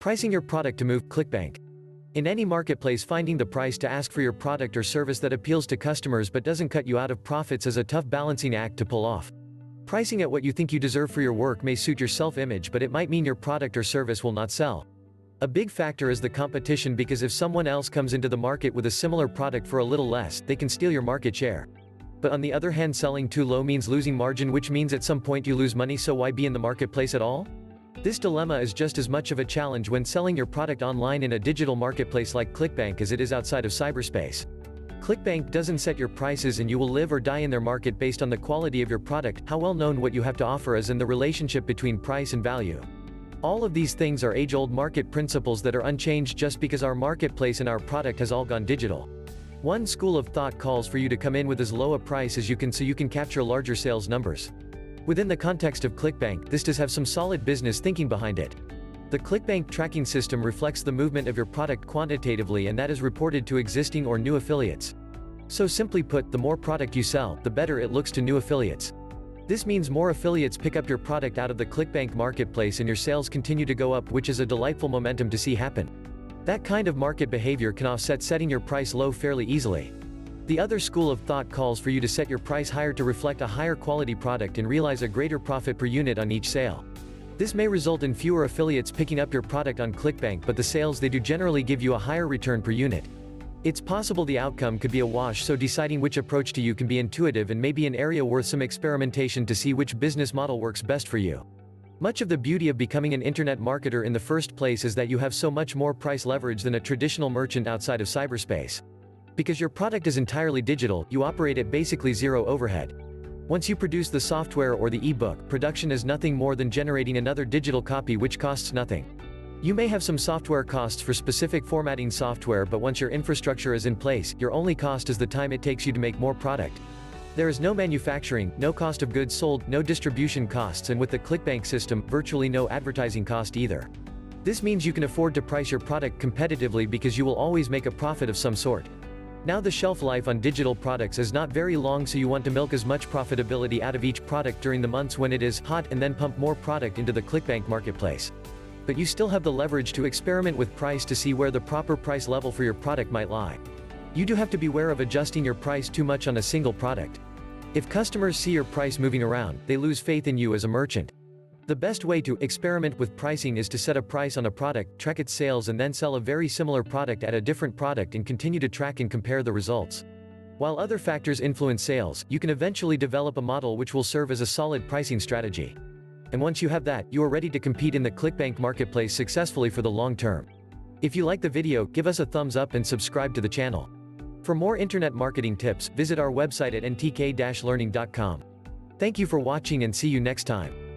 Pricing your product to move. Clickbank. In any marketplace, finding the price to ask for your product or service that appeals to customers but doesn't cut you out of profits is a tough balancing act to pull off. Pricing at what you think you deserve for your work may suit your self-image, but it might mean your product or service will not sell. A big factor is the competition, because if someone else comes into the market with a similar product for a little less, they can steal your market share. But on the other hand, selling too low means losing margin, which means at some point you lose money, so why be in the marketplace at all? This dilemma is just as much of a challenge when selling your product online in a digital marketplace like Clickbank as it is outside of cyberspace. Clickbank doesn't set your prices, and you will live or die in their market based on the quality of your product, how well known what you have to offer is, and the relationship between price and value. All of these things are age-old market principles that are unchanged just because our marketplace and our product has all gone digital. One school of thought calls for you to come in with as low a price as you can so you can capture larger sales numbers. Within the context of Clickbank, this does have some solid business thinking behind it. The Clickbank tracking system reflects the movement of your product quantitatively, and that is reported to existing or new affiliates. So simply put, the more product you sell, the better it looks to new affiliates. This means more affiliates pick up your product out of the Clickbank marketplace and your sales continue to go up, which is a delightful momentum to see happen. That kind of market behavior can offset setting your price low fairly easily. The other school of thought calls for you to set your price higher to reflect a higher quality product and realize a greater profit per unit on each sale. This may result in fewer affiliates picking up your product on Clickbank, but the sales they do generally give you a higher return per unit. It's possible the outcome could be a wash, so deciding which approach to you can be intuitive and may be an area worth some experimentation to see which business model works best for you. Much of the beauty of becoming an internet marketer in the first place is that you have so much more price leverage than a traditional merchant outside of cyberspace. Because your product is entirely digital, you operate at basically zero overhead. Once you produce the software or the ebook, production is nothing more than generating another digital copy, which costs nothing. You may have some software costs for specific formatting software, but once your infrastructure is in place, your only cost is the time it takes you to make more product. There is no manufacturing, no cost of goods sold, no distribution costs, and with the Clickbank system, virtually no advertising cost either. This means you can afford to price your product competitively because you will always make a profit of some sort. Now, the shelf life on digital products is not very long, so you want to milk as much profitability out of each product during the months when it is hot and then pump more product into the Clickbank marketplace. But you still have the leverage to experiment with price to see where the proper price level for your product might lie. You do have to beware of adjusting your price too much on a single product. If customers see your price moving around, they lose faith in you as a merchant. The best way to experiment with pricing is to set a price on a product, track its sales, and then sell a very similar product at a different product and continue to track and compare the results. While other factors influence sales, you can eventually develop a model which will serve as a solid pricing strategy. And once you have that, you are ready to compete in the Clickbank marketplace successfully for the long term. If you like the video, give us a thumbs up and subscribe to the channel. For more internet marketing tips, visit our website at ntk-learning.com. Thank you for watching and see you next time.